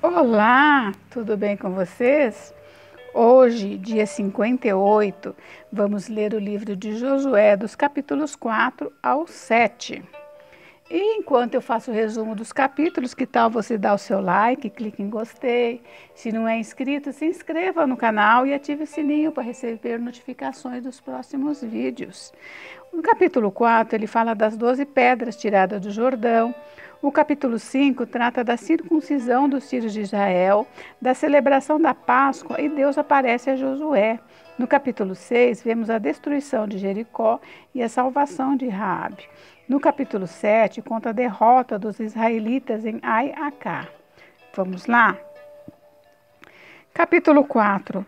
Olá, tudo bem com vocês? Hoje, dia 58, vamos ler o livro de Josué, dos capítulos 4 ao 7. E enquanto eu faço o resumo dos capítulos, que tal você dar o seu like, clique em gostei. Se não é inscrito, se inscreva no canal e ative o sininho para receber notificações dos próximos vídeos. No capítulo 4, ele fala das 12 pedras tiradas do Jordão. O capítulo 5 trata da circuncisão dos filhos de Israel, da celebração da Páscoa, e Deus aparece a Josué. No capítulo 6, vemos a destruição de Jericó e a salvação de Raabe. No capítulo 7, conta a derrota dos israelitas em Ai-Acá. Vamos lá? Capítulo 4.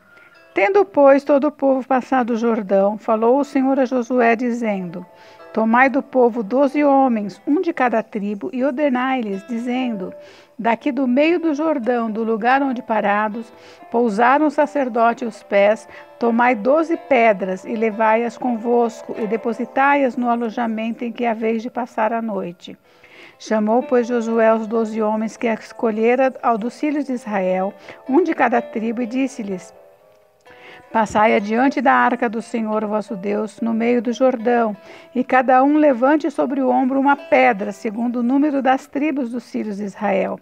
Tendo, pois, todo o povo passado o Jordão, falou o Senhor a Josué, dizendo: Tomai do povo 12 homens, um de cada tribo, e ordenai-lhes, dizendo: Daqui do meio do Jordão, do lugar onde parados, pousaram o sacerdote os pés, tomai 12 pedras, e levai-as convosco, e depositai-as no alojamento em que haveis de passar a noite. Chamou, pois, Josué os 12 homens que escolhera ao dos filhos de Israel, um de cada tribo, e disse-lhes: Passai adiante da arca do Senhor vosso Deus, no meio do Jordão, e cada um levante sobre o ombro uma pedra, segundo o número das tribos dos filhos de Israel,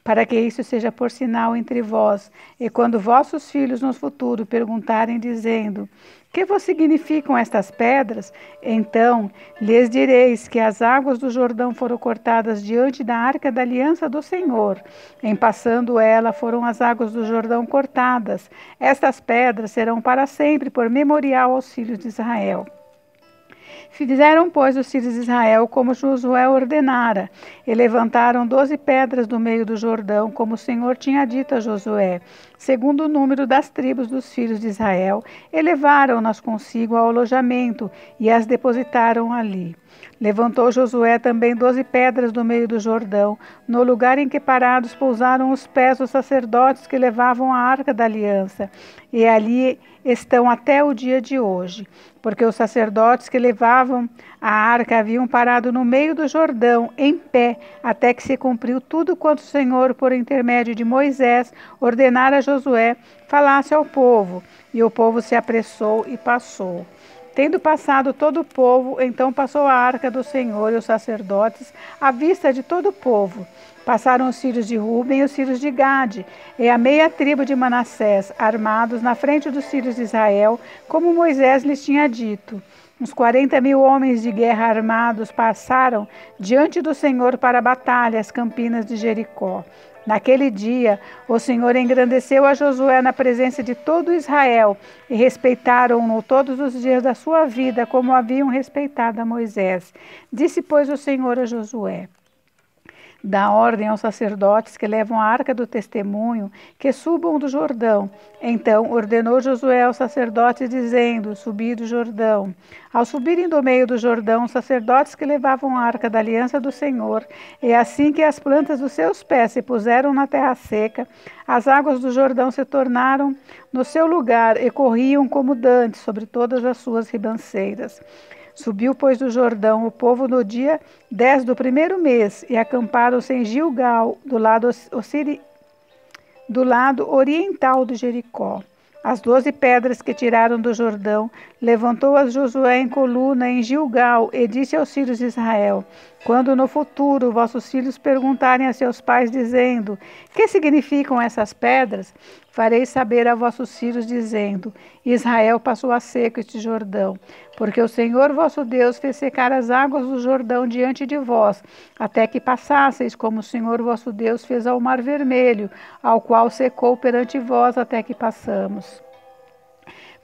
para que isso seja por sinal entre vós. E quando vossos filhos no futuro perguntarem, dizendo: Que vos significam estas pedras? Então lhes direis que as águas do Jordão foram cortadas diante da arca da aliança do Senhor. Em passando ela, foram as águas do Jordão cortadas. Estas pedras serão para sempre por memorial aos filhos de Israel. Fizeram, pois, os filhos de Israel como Josué ordenara, e levantaram 12 pedras do meio do Jordão, como o Senhor tinha dito a Josué, segundo o número das tribos dos filhos de Israel, e levaram-nas consigo ao alojamento, e as depositaram ali. Levantou Josué também 12 pedras do meio do Jordão, no lugar em que parados pousaram os pés dos sacerdotes que levavam a arca da aliança, e ali estão até o dia de hoje, porque os sacerdotes que levavam a arca haviam parado no meio do Jordão, em pé, até que se cumpriu tudo quanto o Senhor, por intermédio de Moisés, ordenara a Josué, falasse ao povo, e o povo se apressou e passou. Tendo passado todo o povo, então passou a arca do Senhor e os sacerdotes à vista de todo o povo. Passaram os filhos de Ruben e os filhos de Gade, e a meia tribo de Manassés, armados na frente dos filhos de Israel, como Moisés lhes tinha dito. Uns 40.000 homens de guerra armados passaram diante do Senhor para a batalha, as campinas de Jericó. Naquele dia, o Senhor engrandeceu a Josué na presença de todo Israel, e respeitaram-no todos os dias da sua vida, como haviam respeitado a Moisés. Disse, pois, o Senhor a Josué: Dá ordem aos sacerdotes que levam a arca do testemunho, que subam do Jordão. Então ordenou Josué aos sacerdotes, dizendo: Subi do Jordão. Ao subirem do meio do Jordão, os sacerdotes que levavam a arca da aliança do Senhor, e assim que as plantas dos seus pés se puseram na terra seca, as águas do Jordão se tornaram no seu lugar e corriam como dantes sobre todas as suas ribanceiras. Subiu, pois, do Jordão o povo no dia 10 do primeiro mês, e acamparam-se em Gilgal, do lado oriental de Jericó. As 12 pedras que tiraram do Jordão, levantou-as Josué em coluna em Gilgal, e disse aos filhos de Israel: Quando no futuro vossos filhos perguntarem a seus pais, dizendo: Que significam essas pedras? Fareis saber a vossos filhos, dizendo: Israel passou a seco este Jordão, porque o Senhor vosso Deus fez secar as águas do Jordão diante de vós, até que passasseis, como o Senhor vosso Deus fez ao Mar Vermelho, ao qual secou perante vós até que passamos.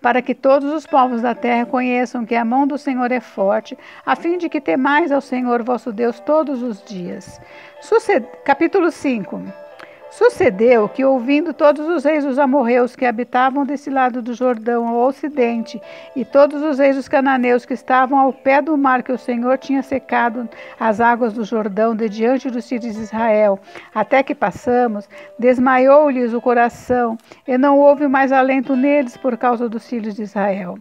Para que todos os povos da terra conheçam que a mão do Senhor é forte, a fim de que temais ao Senhor vosso Deus todos os dias. Capítulo 5. Sucedeu que, ouvindo todos os reis dos amorreus que habitavam desse lado do Jordão ao ocidente, e todos os reis dos cananeus que estavam ao pé do mar, que o Senhor tinha secado as águas do Jordão de diante dos filhos de Israel, até que passamos, desmaiou-lhes o coração, e não houve mais alento neles por causa dos filhos de Israel.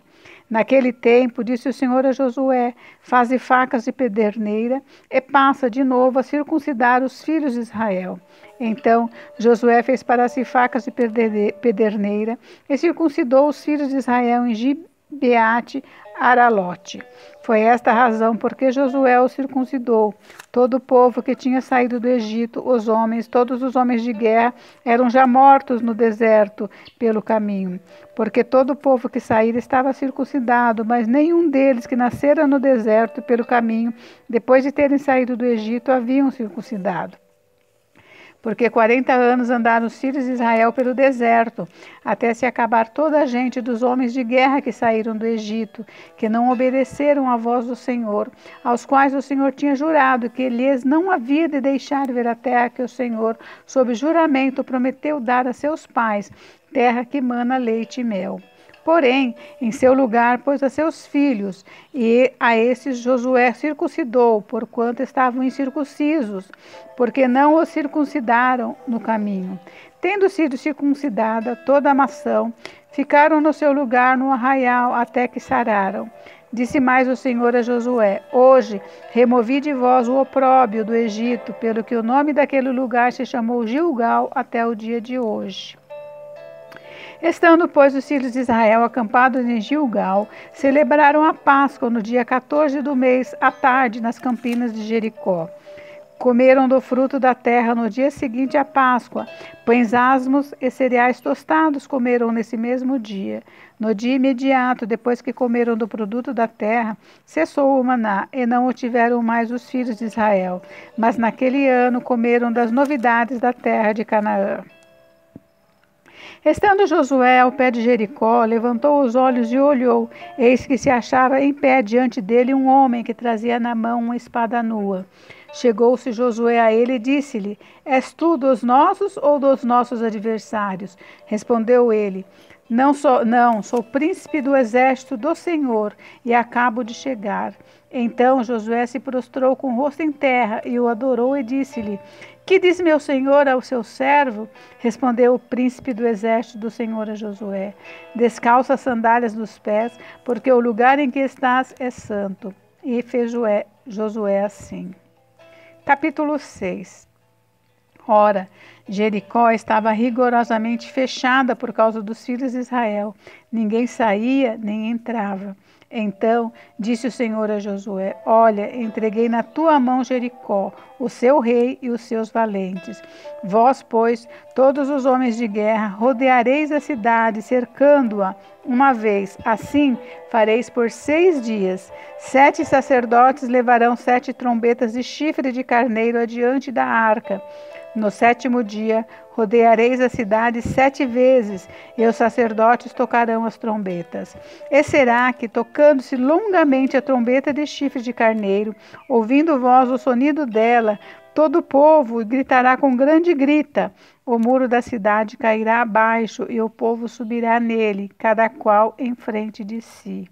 Naquele tempo, disse o Senhor a Josué: faze facas de pederneira e passa de novo a circuncidar os filhos de Israel. Então Josué fez para si facas de pederneira e circuncidou os filhos de Israel em Gibeate Aralote. Foi esta a razão porque Josué os circuncidou. Todo o povo que tinha saído do Egito, os homens, todos os homens de guerra, eram já mortos no deserto pelo caminho. Porque todo o povo que saíra estava circuncidado, mas nenhum deles que nascera no deserto pelo caminho, depois de terem saído do Egito, haviam circuncidado. Porque 40 anos andaram os filhos de Israel pelo deserto, até se acabar toda a gente dos homens de guerra que saíram do Egito, que não obedeceram à voz do Senhor, aos quais o Senhor tinha jurado que lhes não havia de deixar ver a terra que o Senhor, sob juramento, prometeu dar a seus pais, terra que mana leite e mel. Porém, em seu lugar pôs a seus filhos, e a esses Josué circuncidou, porquanto estavam incircuncisos, porque não os circuncidaram no caminho. Tendo sido circuncidada toda a nação, ficaram no seu lugar no arraial até que sararam. Disse mais o Senhor a Josué: hoje removi de vós o opróbrio do Egito, pelo que o nome daquele lugar se chamou Gilgal até o dia de hoje. Estando, pois, os filhos de Israel acampados em Gilgal, celebraram a Páscoa no dia 14 do mês, à tarde, nas campinas de Jericó. Comeram do fruto da terra no dia seguinte à Páscoa. Pães asmos e cereais tostados comeram nesse mesmo dia. No dia imediato, depois que comeram do produto da terra, cessou o maná, e não o tiveram mais os filhos de Israel. Mas naquele ano comeram das novidades da terra de Canaã. Estando Josué ao pé de Jericó, levantou os olhos e olhou. Eis que se achava em pé diante dele um homem que trazia na mão uma espada nua. Chegou-se Josué a ele e disse-lhe: és tu dos nossos ou dos nossos adversários? Respondeu ele: Não, sou príncipe do exército do Senhor e acabo de chegar. Então Josué se prostrou com o rosto em terra e o adorou e disse-lhe: Que diz meu senhor ao seu servo? Respondeu o príncipe do exército do Senhor a Josué: Descalça as sandálias dos pés, porque o lugar em que estás é santo. E fez Josué assim. Capítulo 6. Ora, Jericó estava rigorosamente fechada por causa dos filhos de Israel. Ninguém saía nem entrava. Então disse o Senhor a Josué: Olha, entreguei na tua mão Jericó, o seu rei e os seus valentes. Vós, pois, todos os homens de guerra, rodeareis a cidade, cercando-a uma vez. Assim fareis por 6 dias. 7 sacerdotes levarão 7 trombetas de chifre de carneiro adiante da arca. No 7º dia, rodeareis a cidade 7 vezes, e os sacerdotes tocarão as trombetas. E será que, tocando-se longamente a trombeta de chifre de carneiro, ouvindo vós o sonido dela, todo o povo gritará com grande grita. O muro da cidade cairá abaixo, e o povo subirá nele, cada qual em frente de si.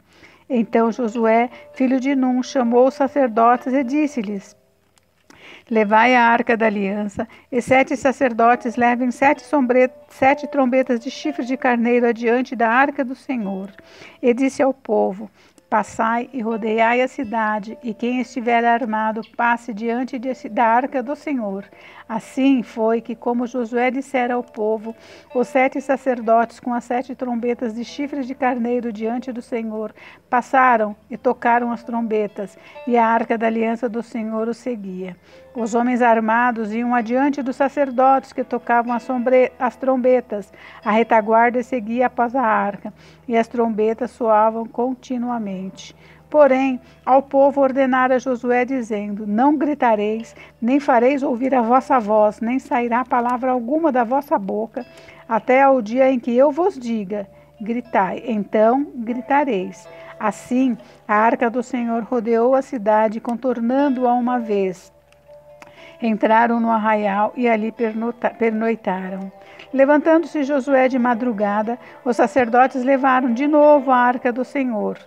Então Josué, filho de Num, chamou os sacerdotes e disse-lhes: Levai a arca da aliança, e 7 sacerdotes levem 7 trombetas de chifre de carneiro adiante da arca do Senhor. E disse ao povo: Passai e rodeai a cidade, e quem estiver armado passe diante da arca do Senhor. Assim foi que, como Josué dissera ao povo, os 7 sacerdotes com as 7 trombetas de chifres de carneiro diante do Senhor passaram e tocaram as trombetas, e a arca da aliança do Senhor os seguia. Os homens armados iam adiante dos sacerdotes que tocavam as trombetas. A retaguarda seguia após a arca, e as trombetas soavam continuamente. Porém, ao povo ordenara Josué, dizendo: Não gritareis, nem fareis ouvir a vossa voz, nem sairá palavra alguma da vossa boca, até ao dia em que eu vos diga: gritai. Então gritareis. Assim, a arca do Senhor rodeou a cidade, contornando-a uma vez. Entraram no arraial e ali pernoitaram. Levantando-se Josué de madrugada, os sacerdotes levaram de novo a arca do Senhor.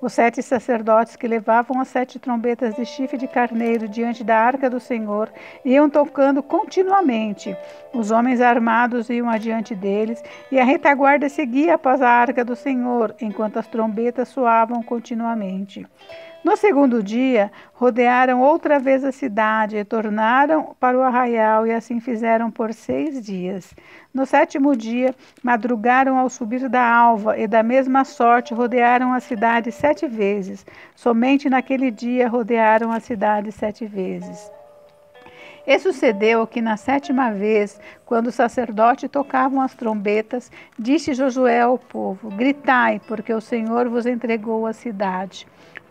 Os 7 sacerdotes que levavam as 7 trombetas de chifre de carneiro diante da arca do Senhor iam tocando continuamente. Os homens armados iam adiante deles, e a retaguarda seguia após a arca do Senhor, enquanto as trombetas soavam continuamente. No segundo dia, rodearam outra vez a cidade e tornaram para o arraial, e assim fizeram por 6 dias. No 7º dia, madrugaram ao subir da alva, e da mesma sorte rodearam a cidade 7 vezes. Somente naquele dia rodearam a cidade 7 vezes. E sucedeu que na 7ª vez, quando os sacerdotes tocavam as trombetas, disse Josué ao povo: gritai, porque o Senhor vos entregou a cidade.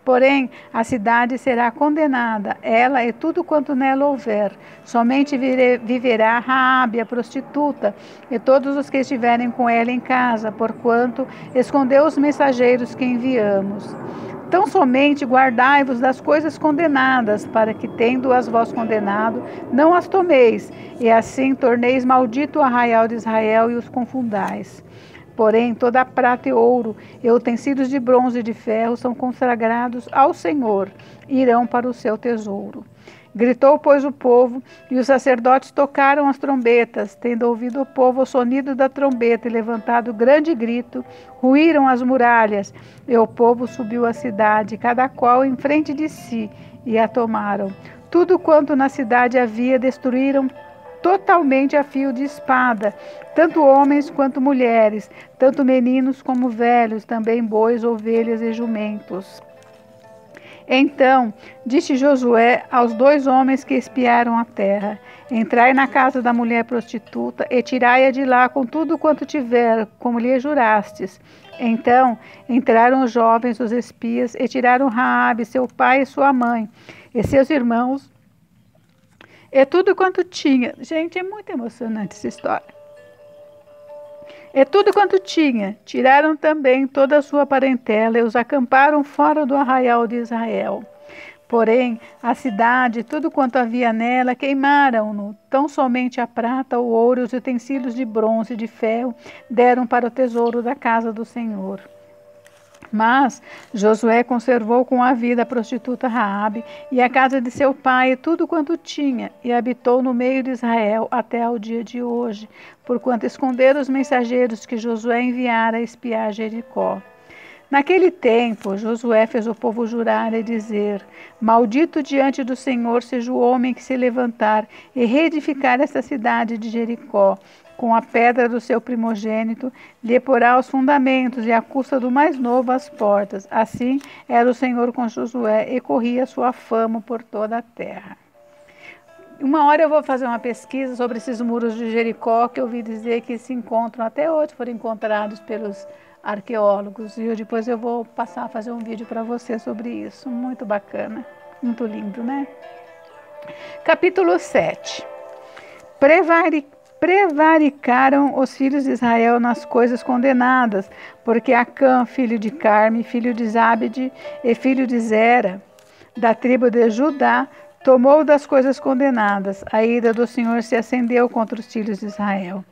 Porém, a cidade será condenada, ela e tudo quanto nela houver. Somente viverá Raabe, a prostituta, e todos os que estiverem com ela em casa, porquanto escondeu os mensageiros que enviamos. Tão somente guardai-vos das coisas condenadas, para que, tendo-as vós condenado, não as tomeis, e assim torneis maldito o arraial de Israel e os confundais. Porém, toda a prata e ouro e utensílios de bronze e de ferro são consagrados ao Senhor, e irão para o seu tesouro. Gritou, pois, o povo, e os sacerdotes tocaram as trombetas. Tendo ouvido o povo o sonido da trombeta e levantado grande grito, ruíram as muralhas, e o povo subiu à cidade, cada qual em frente de si, e a tomaram. Tudo quanto na cidade havia destruíram totalmente a fio de espada, tanto homens quanto mulheres, tanto meninos como velhos, também bois, ovelhas e jumentos. Então disse Josué aos 2 homens que espiaram a terra: entrai na casa da mulher prostituta e tirai-a de lá com tudo quanto tiver, como lhe jurastes. Então entraram os jovens, os espias, e tiraram Raabe, seu pai e sua mãe, e seus irmãos, e tudo quanto tinha. Gente, é muito emocionante essa história. E tudo quanto tinha, tiraram também toda a sua parentela e os acamparam fora do arraial de Israel. Porém, a cidade, tudo quanto havia nela, queimaram-no. Tão somente a prata, o ouro e os utensílios de bronze e de ferro deram para o tesouro da casa do Senhor. Mas Josué conservou com a vida a prostituta Raabe e a casa de seu pai e tudo quanto tinha, e habitou no meio de Israel até ao dia de hoje, porquanto esconderam os mensageiros que Josué enviara a espiar Jericó. Naquele tempo, Josué fez o povo jurar e dizer: maldito diante do Senhor seja o homem que se levantar e reedificar esta cidade de Jericó. Com a pedra do seu primogênito, lhe porá os fundamentos, e à custa do mais novo as portas. Assim era o Senhor com Josué, e corria sua fama por toda a terra. Uma hora eu vou fazer uma pesquisa sobre esses muros de Jericó, que eu ouvi dizer que se encontram, até hoje foram encontrados pelos arqueólogos, e depois eu vou passar a fazer um vídeo para você sobre isso. Muito bacana, muito lindo, né? Capítulo 7. Prevaricaram os filhos de Israel nas coisas condenadas, porque Acã, filho de Carme, filho de Zabde e filho de Zera, da tribo de Judá, tomou das coisas condenadas. A ira do Senhor se acendeu contra os filhos de Israel.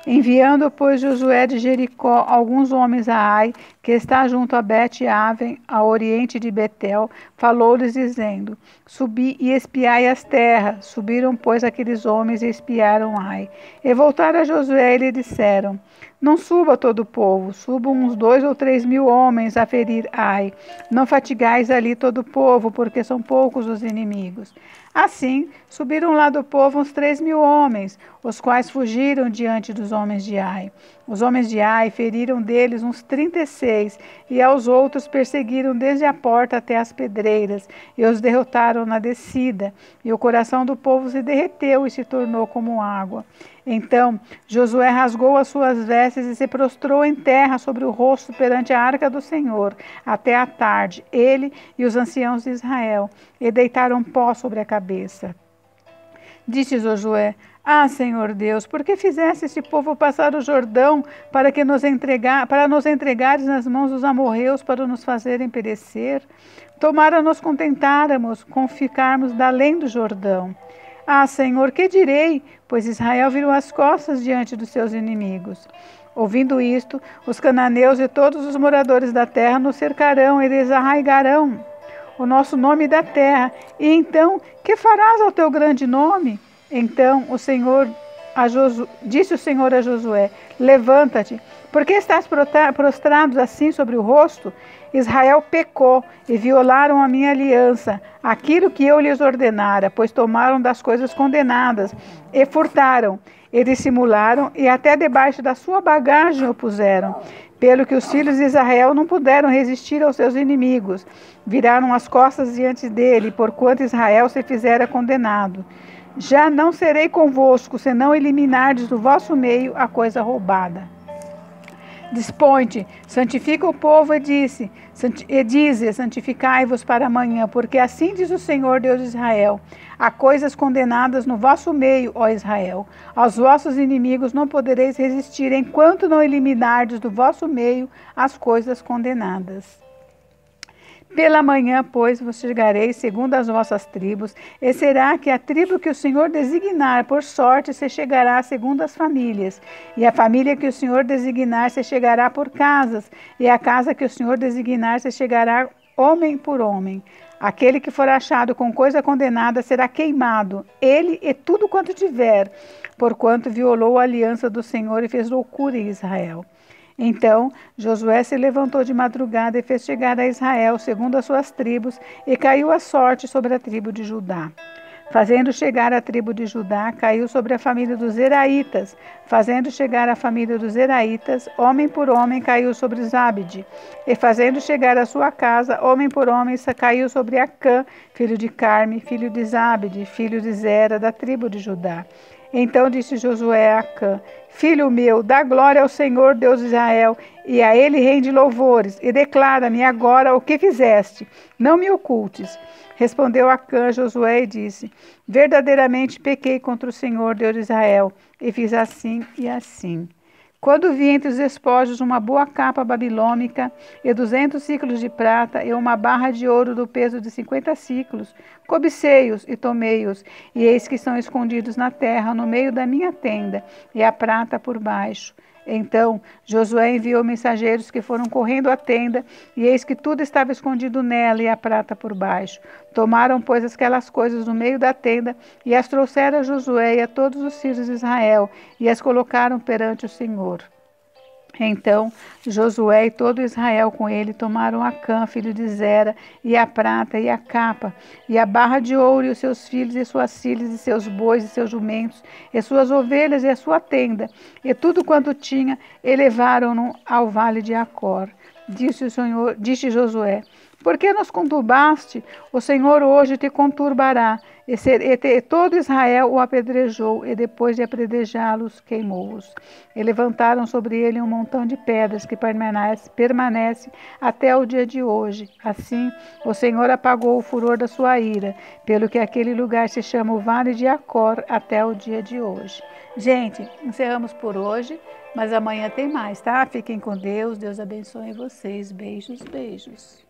Enviando, pois, Josué de Jericó alguns homens a Ai, que está junto a Bet-Aven, ao oriente de Betel, falou-lhes dizendo: subi e espiai as terras. Subiram, pois, aqueles homens e espiaram Ai. E voltaram a Josué e lhe disseram: não suba todo o povo, subam uns 2 ou 3 mil homens a ferir Ai. Não fatigais ali todo o povo, porque são poucos os inimigos. Assim, subiram lá do povo uns 3 mil homens, os quais fugiram diante dos homens de Ai. Os homens de Ai feriram deles uns 36, e aos outros perseguiram desde a porta até as pedreiras, e os derrotaram na descida. E o coração do povo se derreteu e se tornou como água. Então Josué rasgou as suas vestes e se prostrou em terra sobre o rosto perante a arca do Senhor, até a tarde, ele e os anciãos de Israel, e deitaram pó sobre a cabeça. Disse Josué: ah, Senhor Deus, por que fizeste este povo passar o Jordão para nos entregares nas mãos dos amorreus para nos fazerem perecer? Tomara nos contentáramos com ficarmos da além do Jordão. Ah, Senhor, que direi? Pois Israel virou as costas diante dos seus inimigos. Ouvindo isto, os cananeus e todos os moradores da terra nos cercarão e desarraigarão o nosso nome da terra. E então, que farás ao teu grande nome? Então disse o Senhor a Josué: levanta-te, porque estás prostrado assim sobre o rosto? Israel pecou e violaram a minha aliança, aquilo que eu lhes ordenara, pois tomaram das coisas condenadas e furtaram, e dissimularam, e até debaixo da sua bagagem o puseram. Pelo que os filhos de Israel não puderam resistir aos seus inimigos, viraram as costas diante dele, porquanto Israel se fizera condenado. Já não serei convosco, senão eliminardes do vosso meio a coisa roubada. Dispõe-te, santifica o povo e dize, santificai-vos para amanhã, porque assim diz o Senhor Deus de Israel: há coisas condenadas no vosso meio, ó Israel. Aos vossos inimigos não podereis resistir, enquanto não eliminardes do vosso meio as coisas condenadas. Pela manhã, pois, vos chegareis segundo as vossas tribos, e será que a tribo que o Senhor designar por sorte se chegará segundo as famílias, e a família que o Senhor designar se chegará por casas, e a casa que o Senhor designar se chegará homem por homem. Aquele que for achado com coisa condenada será queimado, ele e tudo quanto tiver, porquanto violou a aliança do Senhor e fez loucura em Israel. Então Josué se levantou de madrugada e fez chegar a Israel, segundo as suas tribos, e caiu a sorte sobre a tribo de Judá. Fazendo chegar a tribo de Judá, caiu sobre a família dos Zeraitas. Fazendo chegar a família dos Zeraitas, homem por homem, caiu sobre Zabde. E fazendo chegar a sua casa, homem por homem, caiu sobre Acã, filho de Carme, filho de Zabde, filho de Zera, da tribo de Judá. Então disse Josué a Acã: filho meu, dá glória ao Senhor Deus de Israel, e a ele rende louvores, e declara-me agora o que fizeste. Não me ocultes. Respondeu Acã a Josué e disse: verdadeiramente pequei contra o Senhor Deus de Israel, e fiz assim e assim. Quando vi entre os despojos uma boa capa babilônica e 200 ciclos de prata e uma barra de ouro do peso de 50 ciclos, cobicei-os e tomei-os, e eis que estão escondidos na terra, no meio da minha tenda, e a prata por baixo. Então Josué enviou mensageiros que foram correndo à tenda, e eis que tudo estava escondido nela, e a prata por baixo. Tomaram, pois, aquelas coisas do meio da tenda, e as trouxeram a Josué e a todos os filhos de Israel, e as colocaram perante o Senhor. Então Josué e todo Israel com ele tomaram Acã, filho de Zera, e a prata e a capa, e a barra de ouro, e os seus filhos e suas filhas, e seus bois e seus jumentos, e suas ovelhas e a sua tenda, e tudo quanto tinha, e levaram-no ao vale de Acor. Disse Josué: por que nos conturbaste? O Senhor hoje te conturbará. E todo Israel o apedrejou, e depois de apedrejá-los, queimou-os. E levantaram sobre ele um montão de pedras que permanece até o dia de hoje. Assim, o Senhor apagou o furor da sua ira, pelo que aquele lugar se chama o Vale de Acor até o dia de hoje. Gente, encerramos por hoje, mas amanhã tem mais, tá? Fiquem com Deus, Deus abençoe vocês. Beijos, beijos.